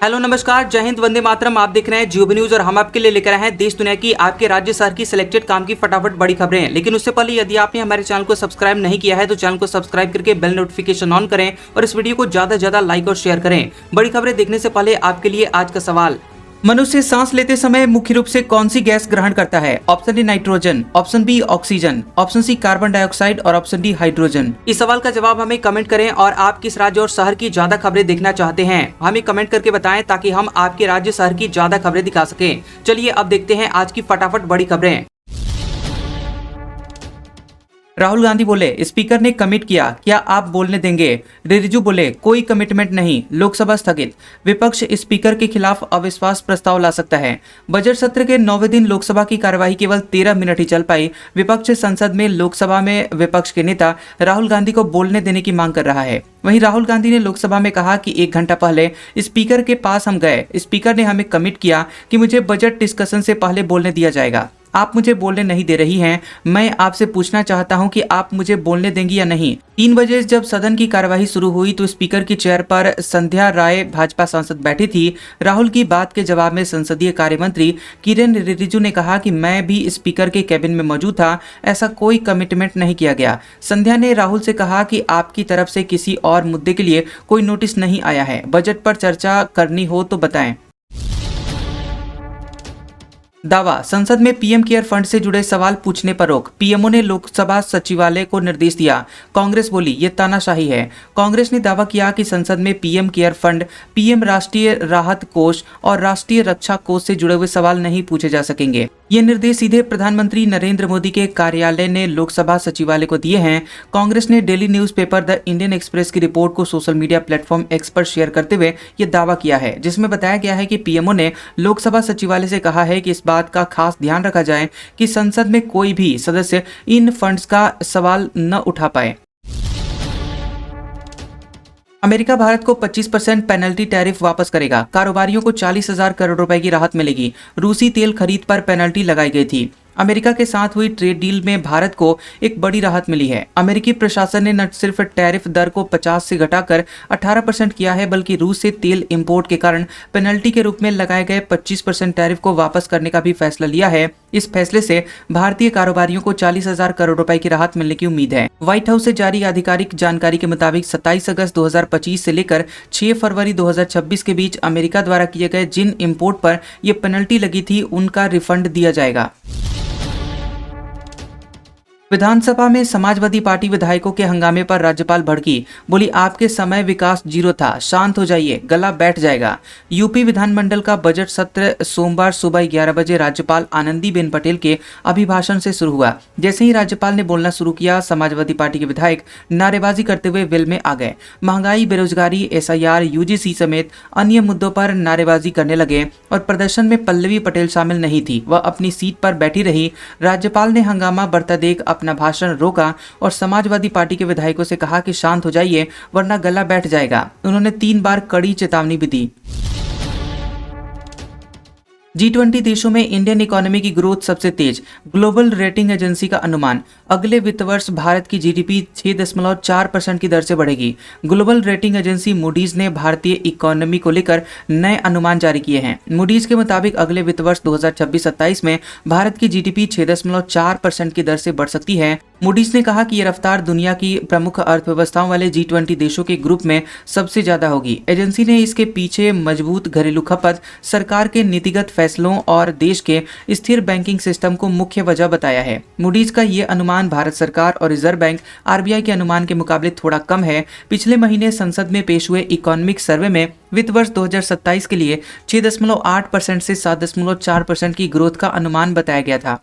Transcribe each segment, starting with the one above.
Hello नमस्कार, जय हिंद, वंदे मातरम। आप देख रहे हैं जियो न्यूज और हम आपके लिए लेकर आए हैं देश दुनिया की आपके राज्य शहर की सिलेक्टेड काम की फटाफट बड़ी खबरें। लेकिन उससे पहले यदि आपने हमारे चैनल को सब्सक्राइब नहीं किया है तो चैनल को सब्सक्राइब करके बेल नोटिफिकेशन ऑन करें और इस वीडियो को ज्यादा से ज्यादा लाइक और शेयर करें। बड़ी खबरें देखने से पहले आपके लिए आज का सवाल, मनुष्य सांस लेते समय मुख्य रूप से कौन सी गैस ग्रहण करता है? Option A nitrogen, option B oxygen, option C carbon dioxide और ऑप्शन डी हाइड्रोजन। इस सवाल का जवाब हमें कमेंट करें और आप किस राज्य और शहर की ज्यादा खबरें देखना चाहते हैं हमें कमेंट करके बताएं ताकि हम आपके राज्य शहर की ज्यादा खबरें दिखा सकें। चलिए अब देखते हैं आज की फटाफट बड़ी खबरें। राहुल गांधी बोले स्पीकर ने कमिट किया, क्या आप बोलने देंगे? रिजिजू बोले कोई कमिटमेंट नहीं, लोकसभा स्थगित। विपक्ष स्पीकर के खिलाफ अविश्वास प्रस्ताव ला सकता है। बजट सत्र के 9वें दिन लोकसभा की कार्यवाही केवल 13 मिनट ही चल पाई। विपक्ष संसद में लोकसभा में विपक्ष के नेता राहुल गांधी को बोलने देने की मांग कर रहा है। वहीं राहुल गांधी ने लोकसभा में कहा कि 1 घंटा पहले स्पीकर के पास हम गए, स्पीकर ने हमें कमिट किया कि मुझे बजट डिस्कशन से पहले बोलने दिया जाएगा। आप मुझे बोलने नहीं दे रही हैं। मैं आपसे पूछना चाहता हूं कि आप मुझे बोलने देंगी या नहीं। 3 बजे जब सदन की कार्यवाही शुरू हुई तो स्पीकर की चेयर पर संध्या राय भाजपा सांसद बैठी थी। राहुल की बात के जवाब में संसदीय कार्य मंत्री किरेन रिजिजू ने कहा कि मैं भी स्पीकर के कैबिन में मौजूद था, ऐसा कोई कमिटमेंट नहीं किया गया। संध्या ने राहुल से कहा कि आपकी तरफ से किसी और मुद्दे के लिए कोई नोटिस नहीं आया है, बजट पर चर्चा करनी हो तो बताएं। दावा, संसद में पीएम केयर फंड से जुड़े सवाल पूछने पर रोक। पीएमओ ने लोकसभा सचिवालय को निर्देश दिया। कांग्रेस बोली ये तानाशाही है। कांग्रेस ने दावा किया कि संसद में पीएम केयर फंड, पीएम राष्ट्रीय राहत कोष और राष्ट्रीय रक्षा कोष से जुड़े हुए सवाल नहीं पूछे जा सकेंगे। ये निर्देश सीधे प्रधानमंत्री नरेंद्र मोदी के कार्यालय ने लोकसभा सचिवालय को दिए हैं। कांग्रेस ने daily newspaper the Indian express की रिपोर्ट को सोशल मीडिया प्लेटफॉर्म एक्स पर शेयर करते हुए ये दावा किया है, जिसमें बताया गया है कि पीएमओ ने लोकसभा सचिवालय से कहा है कि इस बात का खास ध्यान रखा जाए कि संसद में कोई भी सदस्य इन फंड्स का सवाल न उठा पाए। अमेरिका भारत को 25% पेनल्टी टैरिफ वापस करेगा। कारोबारियों को 40,000 करोड़ रुपए की राहत मिलेगी। रूसी तेल खरीद पर पेनल्टी लगाई गई थी। अमेरिका के साथ हुई ट्रेड डील में भारत को एक बड़ी राहत मिली है। अमेरिकी प्रशासन ने न सिर्फ टैरिफ दर को 50 से घटाकर 18% किया है, बल्कि रूस से तेल इंपोर्ट के कारण पेनल्टी के रूप में लगाए गए 25% टैरिफ को वापस करने का भी फैसला लिया है। इस फैसले से भारतीय कारोबारियों को 40,000 करोड़ रुपए की राहत मिलने की उम्मीद है। व्हाइट हाउस से जारी आधिकारिक जानकारी के मुताबिक 27 अगस्त 2025 से लेकर 6 फरवरी 2026 के बीच अमेरिका द्वारा किए गए जिन इंपोर्ट पर यह पेनल्टी लगी थी उनका रिफंड दिया जाएगा। विधानसभा में समाजवादी पार्टी विधायकों के हंगामे पर राज्यपाल भड़की, बोली आपके समय विकास जीरो था, शांत हो जाइए, गला बैठ जाएगा। यूपी विधानमंडल का बजट सत्र सोमवार सुबह 11 बजे राज्यपाल आनंदीबेन पटेल के अभिभाषण से शुरू हुआ। जैसे ही राज्यपाल ने बोलना शुरू किया, समाजवादी पार्टी के विधायक नारेबाजी करते हुए वेल में आ गए। महंगाई, बेरोजगारी, एसआईआर, यूजीसी समेत अन्य मुद्दों पर नारेबाजी करने लगे और प्रदर्शन में पल्लवी पटेल शामिल नहीं थी, वह अपनी सीट पर बैठी रही। राज्यपाल ने हंगामा बढ़ता देख अपना भाषण रोका और समाजवादी पार्टी के विधायकों से कहा कि शांत हो जाइए वरना गला बैठ जाएगा। उन्होंने 3 बार कड़ी चेतावनी भी दी। G20 देशों में इंडियन इकोनॉमी की ग्रोथ सबसे तेज। ग्लोबल रेटिंग एजेंसी का अनुमान, अगले वित्त वर्ष भारत की जीडीपी 6.4% की दर से बढ़ेगी। ग्लोबल रेटिंग एजेंसी मूडीज ने भारतीय इकोनॉमी को लेकर नए अनुमान जारी किए हैं। मूडीज के मुताबिक अगले वित्त वर्ष 2026-27 में भारत की जीडीपी 6.4% की दर से बढ़ सकती है। मूडीज ने कहा कि यह रफ्तार दुनिया की प्रमुख अर्थव्यवस्थाओं वाले G20 देशों के ग्रुप में सबसे ज्यादा होगी। एजेंसी ने इसके पीछे मजबूत घरेलू खपत, सरकार के नीतिगत फैसलों और देश के स्थिर बैंकिंग सिस्टम को मुख्य वजह बताया है। मूडीज का ये अनुमान भारत सरकार और रिजर्व बैंक आरबीआई के अनुमान के मुकाबले थोड़ा कम है। पिछले महीने संसद में पेश हुए इकोनॉमिक सर्वे में वित्त वर्ष 2027 के लिए 6.8% से 7.4% की ग्रोथ का अनुमान बताया गया था।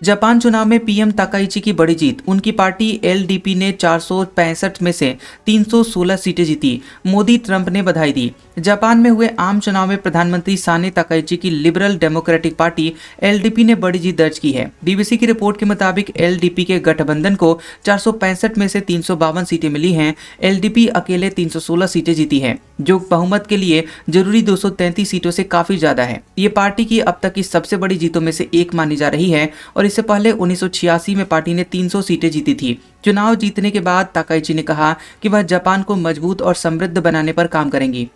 जापान चुनाव में पीएम ताकाइची की बड़ी जीत, उनकी पार्टी एलडीपी ने 465 में से 316 सीटें जीती। मोदी ट्रंप ने बधाई दी। जापान में हुए आम चुनाव में प्रधानमंत्री साने ताकाइची की लिबरल डेमोक्रेटिक पार्टी एलडीपी ने बड़ी जीत दर्ज की है। बीबीसी की रिपोर्ट के मुताबिक एलडीपी के गठबंधन को 465 में से 352 सीटें मिली हैं। एलडीपी अकेले 316 सीटें जीती है, जो बहुमत के लिए जरूरी 233 सीटों से काफी ज्यादा है। ये पार्टी की अब तक की सबसे बड़ी जीतों में से एक मानी जा रही है और इससे पहले 1986 में पार्टी ने 300 सीटें जीती थी। चुनाव जीतने के बाद ताकाइची ने कहा कि वह जापान को मजबूत और समृद्ध बनाने पर काम करेंगी।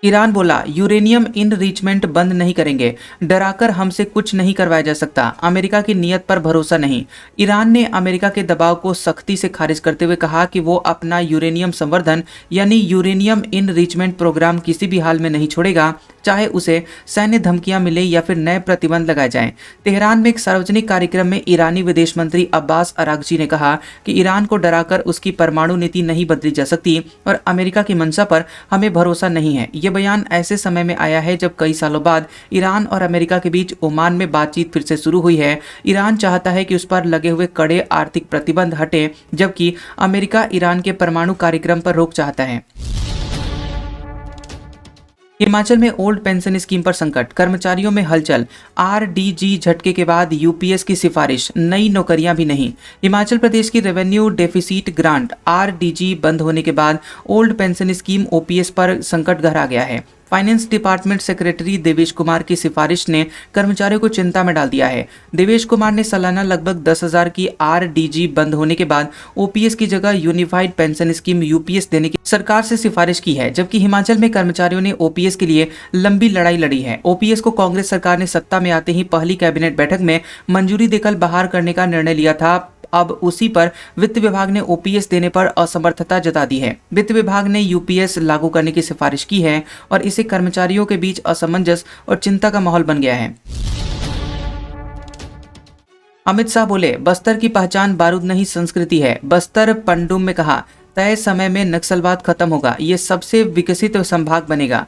ईरान बोला, यूरेनियम इनरिचमेंट बंद नहीं करेंगे, डराकर हमसे कुछ नहीं करवाया जा सकता, अमेरिका की नीयत पर भरोसा नहीं। ईरान ने अमेरिका के दबाव को सख्ती से खारिज करते हुए कहा कि वो अपना यूरेनियम संवर्धन यानी यूरेनियम इनरिचमेंट प्रोग्राम किसी भी हाल में नहीं छोड़ेगा, चाहे उसे सैन्य धमकियां मिले या फिर नए प्रतिबंध लगाए जाएं। तेहरान में एक सार्वजनिक कार्यक्रम में ईरानी विदेश मंत्री अब्बास अरागची ने कहा कि ईरान को डराकर उसकी परमाणु नीति नहीं बदली जा सकती और अमेरिका की मंशा पर हमें भरोसा नहीं है। ये बयान ऐसे समय में आया है जब कई सालों बाद ईरान और अमेरिका के बीच ओमान में बातचीत फिर से शुरू हुई है। ईरान चाहता है कि उस पर लगे हुए कड़े आर्थिक प्रतिबंध हटे, जबकि अमेरिका ईरान के परमाणु कार्यक्रम पर रोक चाहता है। हिमाचल में ओल्ड पेंशन स्कीम पर संकट, कर्मचारियों में हलचल। आरडीजी झटके के बाद यूपीएस की सिफारिश, नई नौकरियां भी नहीं। हिमाचल प्रदेश की रेवेन्यू डेफिसिट ग्रांट आरडीजी बंद होने के बाद ओल्ड पेंशन स्कीम ओपीएस पर संकट गहरा गया है। Finance department secretary Devesh Kumar की सिफारिश ने कर्मचारियों को चिंता में डाल दिया है। देवेश कुमार ने सालाना लगभग 10,000 की आरडीजी बंद होने के बाद ओपीएस की जगह यूनिफाइड पेंशन स्कीम यूपीएस देने की सरकार से सिफारिश की है, जबकि हिमाचल में कर्मचारियों ने ओपीएस के लिए लंबी लड़ाई लड़ी है। ओपीएस को कांग्रेस सरकार ने सत्ता में आते ही पहली कैबिनेट बैठक में मंजूरी देकर बहाल करने का निर्णय लिया था। अब उसी पर वित्त विभाग ने ओपीएस देने पर असमर्थता जता दी है। वित्त विभाग ने यूपीएस लागू करने की सिफारिश की है और इससे कर्मचारियों के बीच असमंजस और चिंता का माहौल बन गया है। अमित शाह बोले, बस्तर की पहचान बारूद नहीं संस्कृति है। बस्तर पंडुम में कहा, तय समय में नक्सलवाद खत्म होगा, ये सबसे विकसित संभाग बनेगा।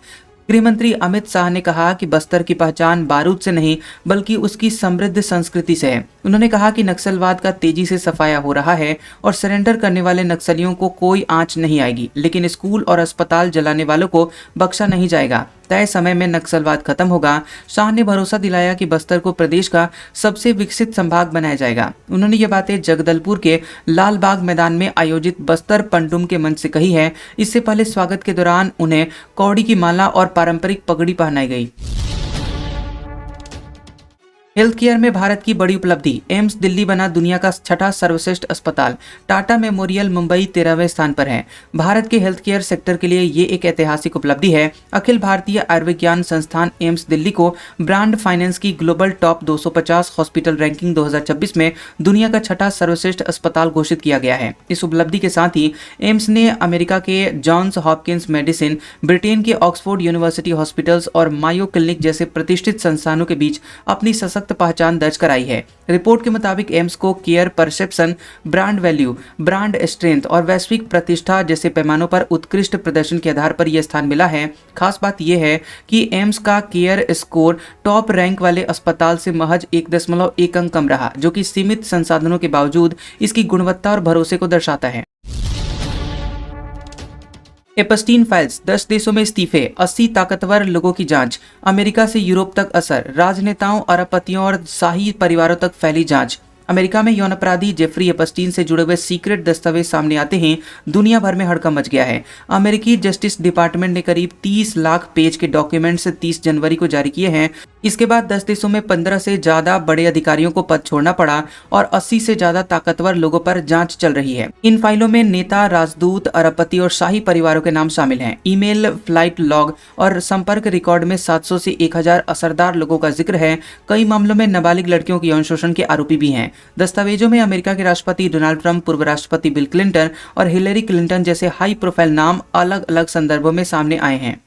गृहमंत्री अमित शाह ने कहा कि बस्तर की पहचान बारूद से नहीं बल्कि उसकी समृद्ध संस्कृति से है। उन्होंने कहा कि नक्सलवाद का तेजी से सफाया हो रहा है और सरेंडर करने वाले नक्सलियों को कोई आंच नहीं आएगी, लेकिन स्कूल और अस्पताल जलाने वालों को बख्शा नहीं जाएगा। तय समय में नक्सलवाद खत्म होगा। शाह ने भरोसा दिलाया कि बस्तर को प्रदेश का सबसे विकसित संभाग बनाया जाएगा। उन्होंने ये बातें जगदलपुर के लाल बाग मैदान में आयोजित बस्तर पंडुम के मंच से कही है। इससे पहले स्वागत के दौरान उन्हें कौड़ी की माला और पारंपरिक पगड़ी पहनाई गई। हेल्थ केयर में भारत की बड़ी उपलब्धि, एम्स दिल्ली बना दुनिया का छठा सर्वश्रेष्ठ अस्पताल। टाटा मेमोरियल मुंबई 13वें स्थान पर है। भारत के हेल्थ केयर सेक्टर के लिए ये एक ऐतिहासिक उपलब्धि है। अखिल भारतीय आयुर्विज्ञान संस्थान एम्स दिल्ली को ब्रांड फाइनेंस की ग्लोबल टॉप 250 हॉस्पिटल रैंकिंग 2026 में दुनिया का छठा सर्वश्रेष्ठ अस्पताल घोषित किया गया है। इस उपलब्धि के साथ ही एम्स ने अमेरिका के जॉन्स हॉपकिंस मेडिसिन, ब्रिटेन के ऑक्सफोर्ड यूनिवर्सिटी हॉस्पिटल्स और मायो क्लिनिक जैसे प्रतिष्ठित संस्थानों के बीच अपनी सशक्त पहचान दर्ज कराई है। रिपोर्ट के मुताबिक एम्स को care perception, brand value, brand strength और वैश्विक प्रतिष्ठा जैसे पैमानों पर उत्कृष्ट प्रदर्शन के आधार पर यह स्थान मिला है। खास बात यह है कि एम्स का केयर स्कोर टॉप रैंक वाले अस्पताल से महज 1.1 अंक कम रहा, जो कि सीमित संसाधनों के बावजूद इसकी गुणवत्ता और भरोसे को दर्शाता है। एपस्टीन फाइल्स, 10 देशों में इस्तीफे, 80 ताकतवर लोगों की जांच, अमेरिका से यूरोप तक असर, राजनेताओं, अरबपतियों और शाही परिवारों तक फैली जांच। अमेरिका में यौन अपराधी जेफरी एपस्टीन से जुड़े हुए सीक्रेट दस्तावेज सामने आते ही दुनिया भर में हड़कंप मच गया है। अमेरिकी जस्टिस डिपार्टमेंट ने करीब 30 लाख पेज के डॉक्यूमेंट्स 30 जनवरी को जारी किए हैं। इसके बाद 10 देशों में 15 से ज्यादा बड़े अधिकारियों को पद छोड़ना पड़ा और 80 से ज्यादा ताकतवर लोगों पर जांच चल रही है। इन फाइलों में नेता, राजदूत, अरबपति और शाही परिवारों के नाम शामिल हैं। ईमेल, फ्लाइट लॉग और संपर्क रिकॉर्ड में 700 से 1000 असरदार लोगों का जिक्र है। कई मामलों में नाबालिग लड़कियों के यौन शोषण के आरोपी भी हैं। दस्तावेजों में अमेरिका के राष्ट्रपति डोनाल्ड ट्रंप, पूर्व राष्ट्रपति बिल क्लिंटन और हिलेरी क्लिंटन जैसे हाई प्रोफाइल नाम अलग अलग संदर्भों में सामने आए हैं।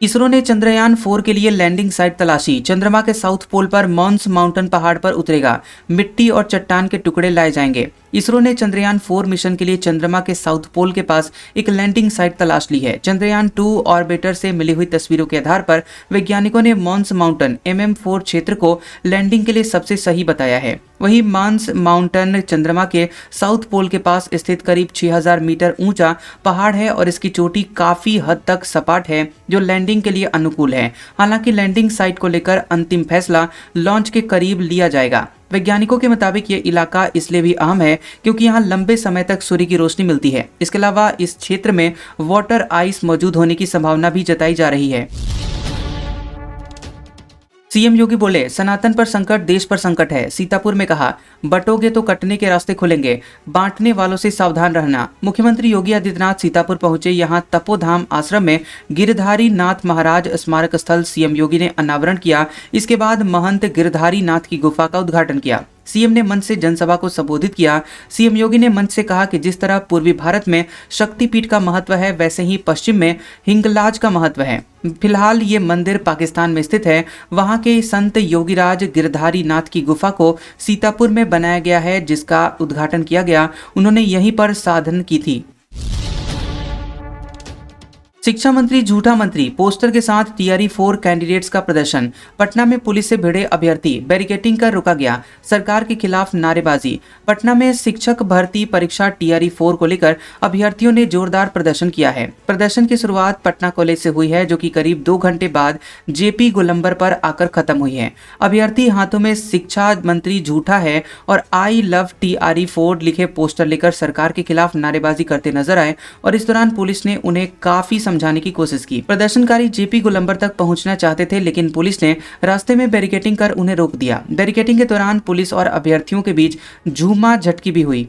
इसरो ने चंद्रयान 4 के लिए लैंडिंग साइट तलाशी। चंद्रमा के साउथ पोल पर मॉन्स माउंटेन पहाड़ पर उतरेगा। मिट्टी और चट्टान के टुकड़े लाए जाएंगे। इसरो ने चंद्रयान 4 मिशन के लिए चंद्रमा के साउथ पोल के पास एक लैंडिंग साइट तलाश ली है। चंद्रयान 2 ऑर्बिटर से मिली हुई तस्वीरों के आधार पर वैज्ञानिकों ने मॉन्स माउंटेन MM4 क्षेत्र को लैंडिंग के लिए सबसे सही बताया है। वहीं मॉन्स माउंटेन चंद्रमा के साउथ पोल के पास स्थित करीब 6000 मीटर ऊंचा पहाड़ है और इसकी चोटी काफी हद तक सपाट है, जो लैंडिंग के लिए अनुकूल है। हालांकि लैंडिंग साइट को लेकर अंतिम फैसला लॉन्च के करीब लिया जाएगा। वैज्ञानिकों के मुताबिक ये इलाका इसलिए भी अहम है क्योंकि यहाँ लंबे समय तक सूर्य की रोशनी मिलती है। इसके अलावा इस क्षेत्र में वाटर आइस मौजूद होने की संभावना भी जताई जा रही है। सीएम योगी बोले, सनातन पर संकट देश पर संकट है। सीतापुर में कहा, बटोगे तो कटने के रास्ते खुलेंगे, बांटने वालों से सावधान रहना। मुख्यमंत्री योगी आदित्यनाथ सीतापुर पहुंचे। यहां तपोधाम आश्रम में गिरधारी नाथ महाराज स्मारक स्थल सीएम योगी ने अनावरण किया। इसके बाद महंत गिरधारी नाथ की गुफा का उद्घाटन किया। सीएम ने मंच से जनसभा को संबोधित किया। सीएम योगी ने मंच से कहा कि जिस तरह पूर्वी भारत में शक्तिपीठ का महत्व है, वैसे ही पश्चिम में हिंगलाज का महत्व है। फिलहाल ये मंदिर पाकिस्तान में स्थित है। वहां के संत योगीराज गिरधारी नाथ की गुफा को सीतापुर में बनाया गया है, जिसका उद्घाटन किया गया। उन्होंने यहीं पर साधन की थी। शिक्षा मंत्री झूठा मंत्री, पोस्टर के साथ टीआरई 4 कैंडिडेट्स का प्रदर्शन। पटना में पुलिस से भिड़े अभ्यर्थी, बैरिकेडिंग कर रोका गया। सरकार के खिलाफ नारेबाजी। पटना में शिक्षक भर्ती परीक्षा टीआरई 4 को लेकर अभ्यर्थियों ने जोरदार प्रदर्शन किया है। प्रदर्शन की शुरुआत पटना कॉलेज से हुई है, जो कि करीब 2 घंटे बाद जेपी गोलंबर पर आकर खत्म हुई है। अभ्यर्थी हाथों में शिक्षा मंत्री झूठा है और आई लव टीआरई 4 लिखे पोस्टर लेकर सरकार के खिलाफ नारेबाजी करते नजर आए और इस दौरान पुलिस ने उन्हें काफी समझाने की कोशिश की। प्रदर्शनकारी जेपी गोलंबर तक पहुंचना चाहते थे, लेकिन पुलिस ने रास्ते में बैरिकेडिंग कर उन्हें रोक दिया। बैरिकेडिंग के दौरान पुलिस और अभ्यर्थियों के बीच झूमा झटकी भी हुई।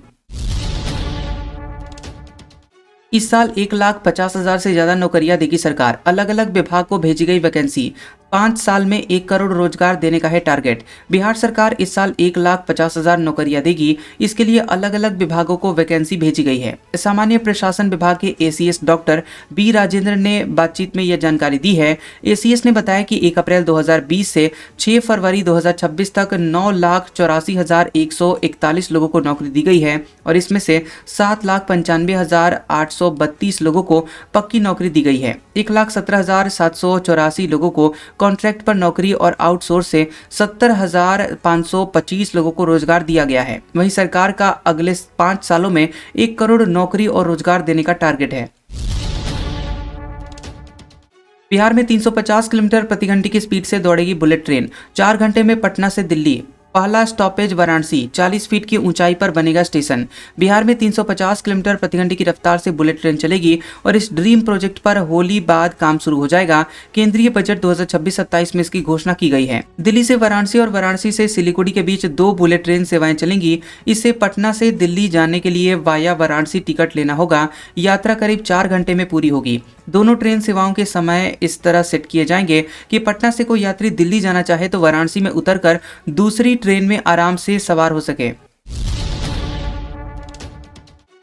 इस साल 1,50,000 से ज्यादा नौकरियां देगी सरकार। अलग अलग विभाग को भेजी गई वैकेंसी। 5 साल में 1 करोड़ रोजगार देने का है टारगेट। बिहार सरकार इस साल 1,50,000 नौकरियां देगी। इसके लिए अलग अलग विभागों को वैकेंसी भेजी गई है। सामान्य प्रशासन विभाग के एसीएस डॉक्टर बी राजेंद्र ने बातचीत में यह जानकारी दी है। एसीएस ने बताया कि 1 अप्रैल 2020 से 6 फरवरी 2026 तक 9,84,141 लोगों को नौकरी दी गई है और इसमें से 7,95,832 लोगों को पक्की नौकरी दी गई है। 1,17,784 लोगों को कॉन्ट्रैक्ट पर नौकरी और आउटसोर्स से 70,525 लोगों को रोजगार दिया गया है। वहीं सरकार का अगले 5 सालों में 1 करोड़ नौकरी और रोजगार देने का टारगेट है। बिहार में 350 किलोमीटर प्रति घंटे की स्पीड से दौड़ेगी बुलेट ट्रेन। 4 घंटे में पटना से दिल्ली। पहला स्टॉपेज वाराणसी। 40 फीट की ऊंचाई पर बनेगा स्टेशन। बिहार में 350 किलोमीटर प्रति घंटे की रफ्तार से बुलेट ट्रेन चलेगी और इस ड्रीम प्रोजेक्ट पर होली बाद काम शुरू हो जाएगा। केंद्रीय बजट 2026-27 में इसकी घोषणा की गई है। दिल्ली से वाराणसी और वाराणसी से सिलीगुड़ी के बीच 2 बुलेट ट्रेन सेवाएं चलेंगी। इससे पटना से दिल्ली जाने के लिए वाया वाराणसी टिकट लेना होगा। यात्रा करीब 4 घंटे में पूरी होगी। दोनों ट्रेन सेवाओं के समय इस तरह सेट किए जाएंगे कि पटना से कोई यात्री दिल्ली जाना चाहे तो वाराणसी में उतरकर दूसरी ट्रेन में आराम से सवार हो सके।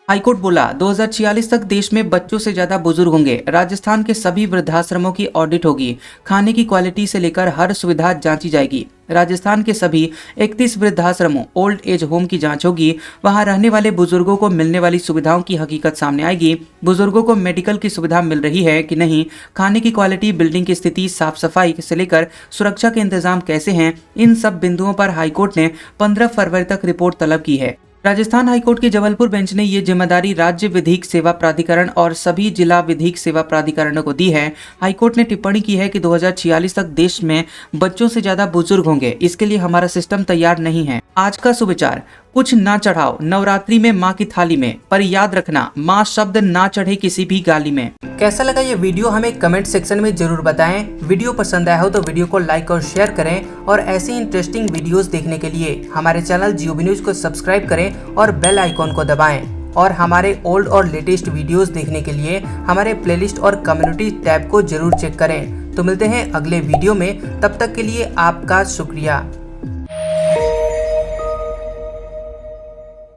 हाईकोर्ट बोला, 2046 तक देश में बच्चों से ज्यादा बुजुर्ग होंगे। राजस्थान के सभी वृद्धाश्रमों की ऑडिट होगी। खाने की क्वालिटी से लेकर हर सुविधा जांची जाएगी। राजस्थान के सभी 31 वृद्धाश्रमों ओल्ड एज होम की जांच होगी। वहां रहने वाले बुजुर्गों को मिलने वाली सुविधाओं की हकीकत सामने आएगी। बुजुर्गों को मेडिकल की सुविधा मिल रही है कि नहीं, खाने की क्वालिटी, बिल्डिंग की स्थिति, साफ सफाई से लेकर सुरक्षा के इंतजाम कैसे हैं, इन सब बिंदुओं पर हाईकोर्ट ने 15 फरवरी तक रिपोर्ट तलब की है। राजस्थान हाईकोर्ट की जबलपुर बेंच ने ये जिम्मेदारी राज्य विधिक सेवा प्राधिकरण और सभी जिला विधिक सेवा प्राधिकरणों को दी है। हाईकोर्ट ने टिप्पणी की है कि 2046 तक देश में बच्चों से ज्यादा बुजुर्ग होंगे। इसके लिए हमारा सिस्टम तैयार नहीं है। आज का सुविचार, कुछ ना चढ़ाओ नवरात्रि में माँ की थाली में, पर याद रखना माँ शब्द ना चढ़े किसी भी गाली में। कैसा लगा ये वीडियो हमें कमेंट सेक्शन में जरूर बताएं। वीडियो पसंद आया हो तो वीडियो को लाइक और शेयर करें और ऐसी इंटरेस्टिंग वीडियोस देखने के लिए हमारे चैनल जियोबी न्यूज को सब्सक्राइब करें और बेल आइकॉन को दबाएं। और हमारे ओल्ड और लेटेस्ट वीडियोस देखने के लिए हमारे प्लेलिस्ट और कम्युनिटी टैब को जरूर चेक करें। तो मिलते हैं अगले वीडियो में, तब तक के लिए आपका शुक्रिया।